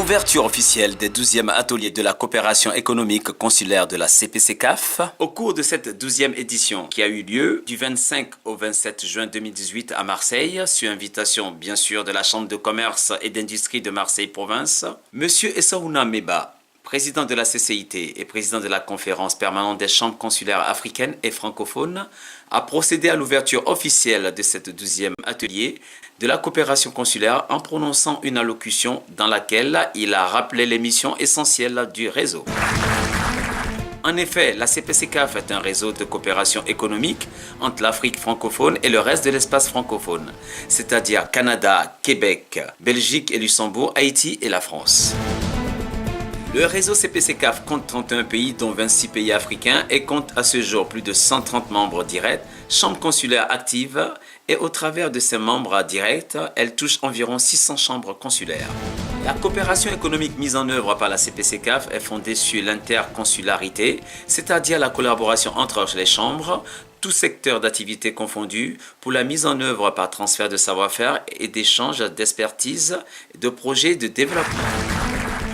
Ouverture officielle des 12e ateliers de la coopération économique consulaire de la CPCCAF. Au cours de cette 12e édition qui a eu lieu du 25 au 27 juin 2018 à Marseille, sur invitation bien sûr de la Chambre de commerce et d'industrie de Marseille-Province, M. Essaouna Meba, président de la CCIT et président de la conférence permanente des chambres consulaires africaines et francophones, a procédé à l'ouverture officielle de cette 12e atelier de la coopération consulaire en prononçant une allocution dans laquelle il a rappelé les missions essentielles du réseau. En effet, la CPCCAF est un réseau de coopération économique entre l'Afrique francophone et le reste de l'espace francophone, c'est-à-dire Canada, Québec, Belgique et Luxembourg, Haïti et la France. Le réseau CPCCAF compte 31 pays, dont 26 pays africains, et compte à ce jour plus de 130 membres directs, chambres consulaires actives, et au travers de ces membres directs, elle touche environ 600 chambres consulaires. La coopération économique mise en œuvre par la CPCCAF est fondée sur l'interconsularité, c'est-à-dire la collaboration entre les chambres, tous secteurs d'activité confondus, pour la mise en œuvre par transfert de savoir-faire et d'échanges d'expertise et de projets de développement.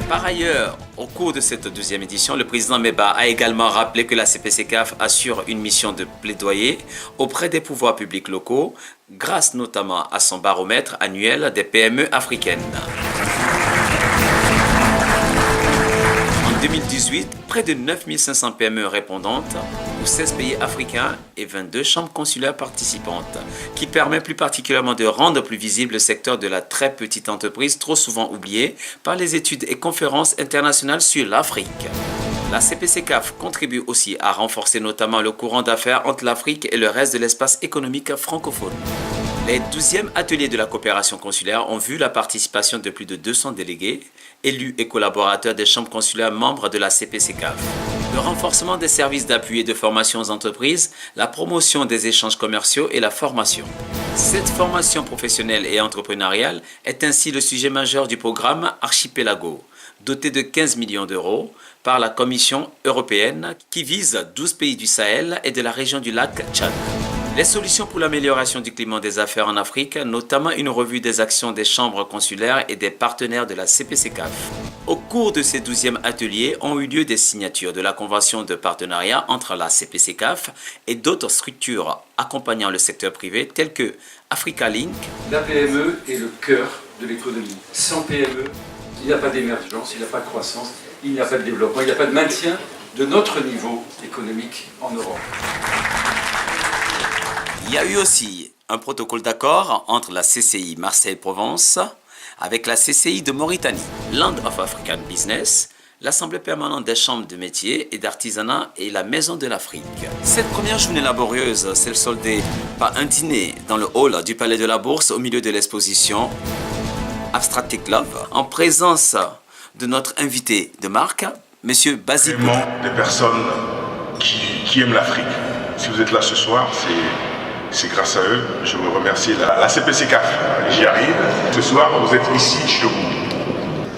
Par ailleurs, au cours de cette 12e édition, le président Meba a également rappelé que la CPCCAF assure une mission de plaidoyer auprès des pouvoirs publics locaux, grâce notamment à son baromètre annuel des PME africaines. En 2018, près de 9500 PME répondantes pour 16 pays africains et 22 chambres consulaires participantes, qui permet plus particulièrement de rendre plus visible le secteur de la très petite entreprise, trop souvent oublié par les études et conférences internationales sur l'Afrique. La CPCCAF contribue aussi à renforcer notamment le courant d'affaires entre l'Afrique et le reste de l'espace économique francophone. Les 12e ateliers de la coopération consulaire ont vu la participation de plus de 200 délégués, élus et collaborateurs des chambres consulaires membres de la CPCCAF. Le renforcement des services d'appui et de formation aux entreprises, la promotion des échanges commerciaux et la formation. Cette formation professionnelle et entrepreneuriale est ainsi le sujet majeur du programme Archipelago, doté de 15 millions d'euros par la Commission européenne qui vise 12 pays du Sahel et de la région du lac Tchad. Les solutions pour l'amélioration du climat des affaires en Afrique, notamment une revue des actions des chambres consulaires et des partenaires de la CPCCAF. Au cours de ces 12e ateliers ont eu lieu des signatures de la convention de partenariat entre la CPCCAF et d'autres structures accompagnant le secteur privé telles que Africa Link. La PME est le cœur de l'économie. Sans PME, il n'y a pas d'émergence, il n'y a pas de croissance, il n'y a pas de développement, il n'y a pas de maintien de notre niveau économique en Europe. Il y a eu aussi un protocole d'accord entre la CCI Marseille-Provence avec la CCI de Mauritanie, Land of African Business, l'Assemblée permanente des chambres de métiers et d'artisanat et la Maison de l'Afrique. Cette première journée laborieuse s'est soldée par un dîner dans le hall du Palais de la Bourse au milieu de l'exposition Abstract Love, en présence de notre invité de marque, M. Basile. Vraiment des personnes qui aiment l'Afrique. Si vous êtes là ce soir, c'est grâce à eux. Je veux remercier la CPCCAF. J'y arrive. Ce soir, vous êtes ici, chez vous.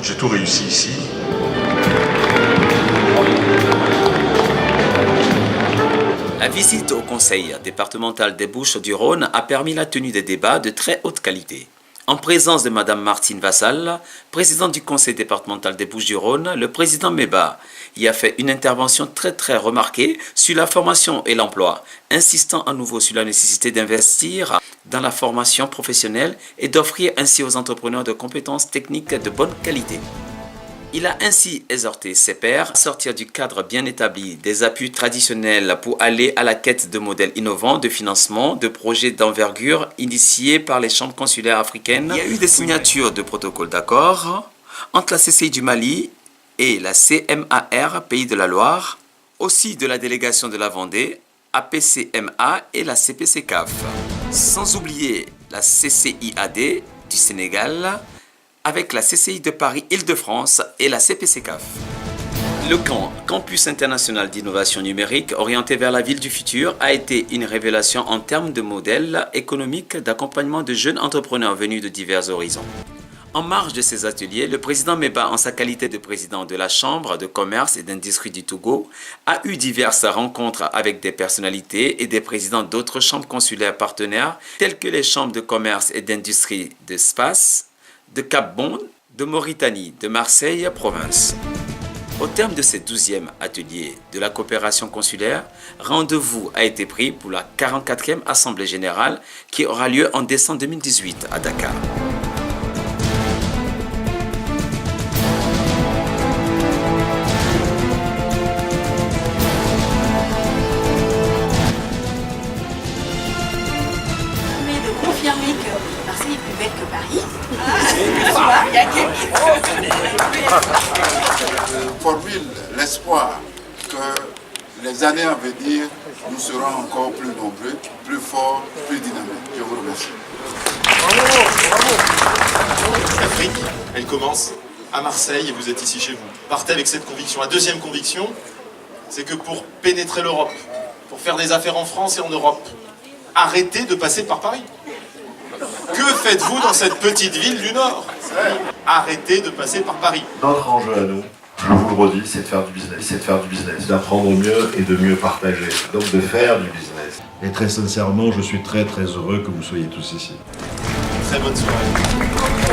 J'ai tout réussi ici. La visite au conseil départemental des Bouches-du-Rhône a permis la tenue des débats de très haute qualité. En présence de Mme Martine Vassal, présidente du conseil départemental des Bouches-du-Rhône, le président Meba y a fait une intervention très remarquée sur la formation et l'emploi, insistant à nouveau sur la nécessité d'investir dans la formation professionnelle et d'offrir ainsi aux entrepreneurs de compétences techniques de bonne qualité. Il a ainsi exhorté ses pairs à sortir du cadre bien établi des appuis traditionnels pour aller à la quête de modèles innovants de financement de projets d'envergure initiés par les chambres consulaires africaines. Il y a eu des signatures de protocoles d'accord entre la CCI du Mali et la CMAR Pays de la Loire, aussi de la délégation de la Vendée, APCMA et la CPCCAF. Sans oublier la CCIAD du Sénégal, avec la CCI de Paris Île-de-France et la CPCCAF. Le Campus international d'innovation numérique orienté vers la ville du futur a été une révélation en termes de modèle économique d'accompagnement de jeunes entrepreneurs venus de divers horizons. En marge de ces ateliers, le président Meba, en sa qualité de président de la Chambre de commerce et d'industrie du Togo, a eu diverses rencontres avec des personnalités et des présidents d'autres chambres consulaires partenaires, telles que les chambres de commerce et d'industrie de Spas, de Cap-Bon, de Mauritanie, de Marseille, province. Au terme de ce 12e atelier de la coopération consulaire, rendez-vous a été pris pour la 44e Assemblée générale qui aura lieu en décembre 2018 à Dakar. Mais de confirmer que Marseille est plus belle que Paris. Il y a formule l'espoir que les années à venir, nous serons encore plus nombreux, plus forts, plus dynamiques. Je vous remercie. L'Afrique, elle commence à Marseille et vous êtes ici chez vous. Partez avec cette conviction. La deuxième conviction, c'est que pour pénétrer l'Europe, pour faire des affaires en France et en Europe, arrêtez de passer par Paris. Que faites-vous dans cette petite ville du Nord? Arrêtez de passer par Paris. Notre enjeu à nous, je vous le redis, c'est de faire du business, d'apprendre mieux et de mieux partager, donc de faire du business. Et très sincèrement, je suis très heureux que vous soyez tous ici. Très bonne soirée.